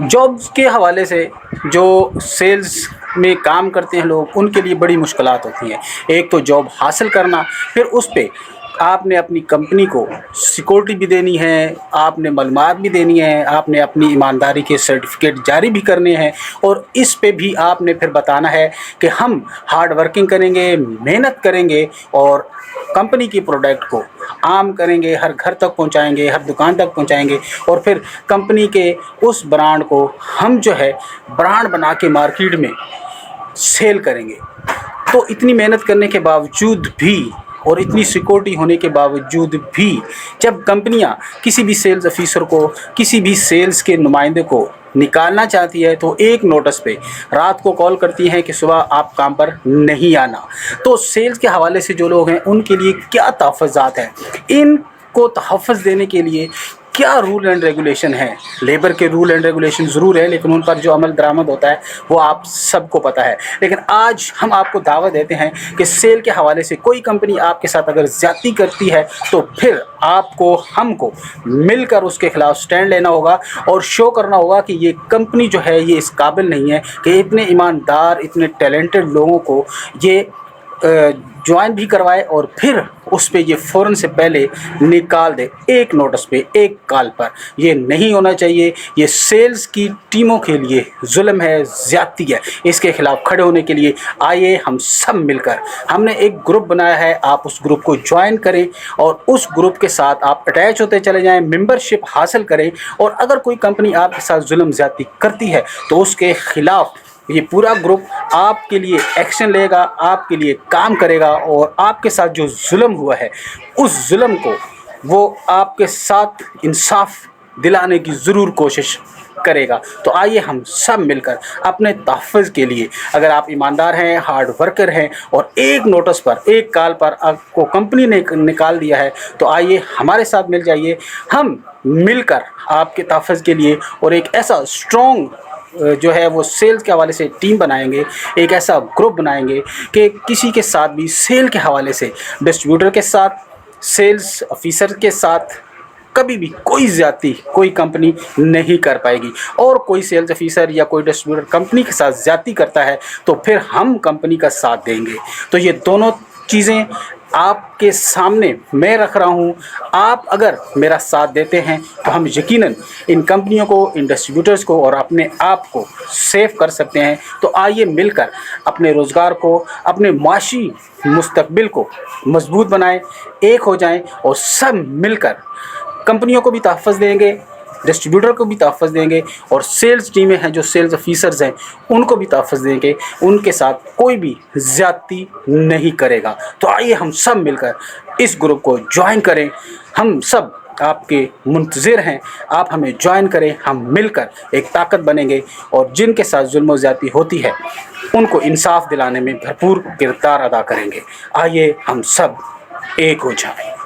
Jobs के हवाले से जो सेल्स में काम करते हैं लोग, उनके लिए बड़ी मुश्किलात होती हैं। एक तो जॉब हासिल करना, फिर उस पे आपने अपनी कंपनी को सिक्योरिटी भी देनी है, आपने मालूमात भी देनी है, आपने अपनी ईमानदारी के सर्टिफिकेट जारी भी करने हैं, और इस पे भी आपने फिर बताना है कि हम हार्ड वर्किंग करेंगे, मेहनत करेंगे और कंपनी की प्रोडक्ट को आम करेंगे, हर घर तक पहुंचाएंगे, हर दुकान तक पहुंचाएंगे, और फिर कंपनी के उस ब्रांड को हम जो है ब्रांड बना के मार्केट में सेल करेंगे। तो इतनी मेहनत करने के बावजूद भी और इतनी सिक्योरिटी होने के बावजूद भी जब कंपनियां किसी भी सेल्स ऑफिसर को, किसी भी सेल्स के नुमाइंदे को निकालना चाहती है तो एक नोटिस पे रात को कॉल करती हैं कि सुबह आप काम पर नहीं आना। तो सेल्स के हवाले से जो लोग हैं उनके लिए क्या तहफ़्फ़ुज़ात हैं, इनको तहफ़्फ़ुज़ देने के लिए क्या रूल एंड रेगुलेशन है। लेबर के रूल एंड रेगुलेशन ज़रूर है, लेकिन उन पर जो अमल दरामद होता है वो आप सबको पता है। लेकिन आज हम आपको दावत देते हैं कि सेल के हवाले से कोई कंपनी आपके साथ अगर ज़्यादती करती है तो फिर आपको, हमको मिलकर उसके ख़िलाफ़ स्टैंड लेना होगा और शो करना होगा कि ये कंपनी जो है ये इस काबिल नहीं है कि इतने ईमानदार, इतने टैलेंटेड लोगों को ये ज्वाइन भी करवाए और फिर उस पे ये फ़ौरन से पहले निकाल दे, एक नोटिस पे, एक कॉल पर। ये नहीं होना चाहिए। ये सेल्स की टीमों के लिए जुल्म है, ज़्यादती है। इसके ख़िलाफ़ खड़े होने के लिए आइए हम सब मिलकर, हमने एक ग्रुप बनाया है, आप उस ग्रुप को ज्वाइन करें और उस ग्रुप के साथ आप अटैच होते चले जाएं, मेंबरशिप हासिल करें। और अगर कोई कंपनी आपके साथ जुल्म ज़्यादती करती है तो उसके ख़िलाफ़ ये पूरा ग्रुप आपके लिए एक्शन लेगा, आपके लिए काम करेगा और आपके साथ जो जुल्म हुआ है उस जुल्म को वो आपके साथ इंसाफ दिलाने की ज़रूर कोशिश करेगा। तो आइए हम सब मिलकर अपने तहफ़्फ़ुज़ के लिए, अगर आप ईमानदार हैं, हार्ड वर्कर हैं और एक नोटिस पर, एक कॉल पर आपको कंपनी ने निकाल दिया है, तो आइए हमारे साथ मिल जाइए। हम मिलकर आपके तहफ़्फ़ुज़ के लिए और एक ऐसा स्ट्रॉन्ग जो है वो सेल्स के हवाले से टीम बनाएंगे, एक ऐसा ग्रुप बनाएंगे कि किसी के साथ भी सेल के हवाले से, डिस्ट्रीब्यूटर के साथ, सेल्स ऑफिसर के साथ कभी भी कोई ज़्यादती कोई कंपनी नहीं कर पाएगी। और कोई सेल्स ऑफिसर या कोई डिस्ट्रीब्यूटर कंपनी के साथ ज़्यादती करता है तो फिर हम कंपनी का साथ देंगे। तो ये दोनों चीज़ें आपके सामने मैं रख रहा हूँ। आप अगर मेरा साथ देते हैं तो हम यकीनन इन कंपनियों को, इन डिस्ट्रीब्यूटर्स को और अपने आप को सेव कर सकते हैं। तो आइए मिलकर अपने रोज़गार को, अपने माशी मुस्तकबिल को मजबूत बनाएं, एक हो जाएं और सब मिलकर कंपनियों को भी तहफ़्फ़ुज़ देंगे, डिस्ट्रीब्यूटर को भी तहफ़्फ़ुज़ देंगे और सेल्स टीमें हैं जो सेल्स ऑफिसर्स हैं उनको भी तहफ़्फ़ुज़ देंगे। उनके साथ कोई भी ज़्यादती नहीं करेगा। तो आइए हम सब मिलकर इस ग्रुप को ज्वाइन करें। हम सब आपके मुंतज़िर हैं, आप हमें ज्वाइन करें। हम मिलकर एक ताकत बनेंगे और जिनके साथ जुल्म व ज़्यादती होती है उनको इंसाफ दिलाने में भरपूर किरदार अदा करेंगे। आइए हम सब एक हो जाएं।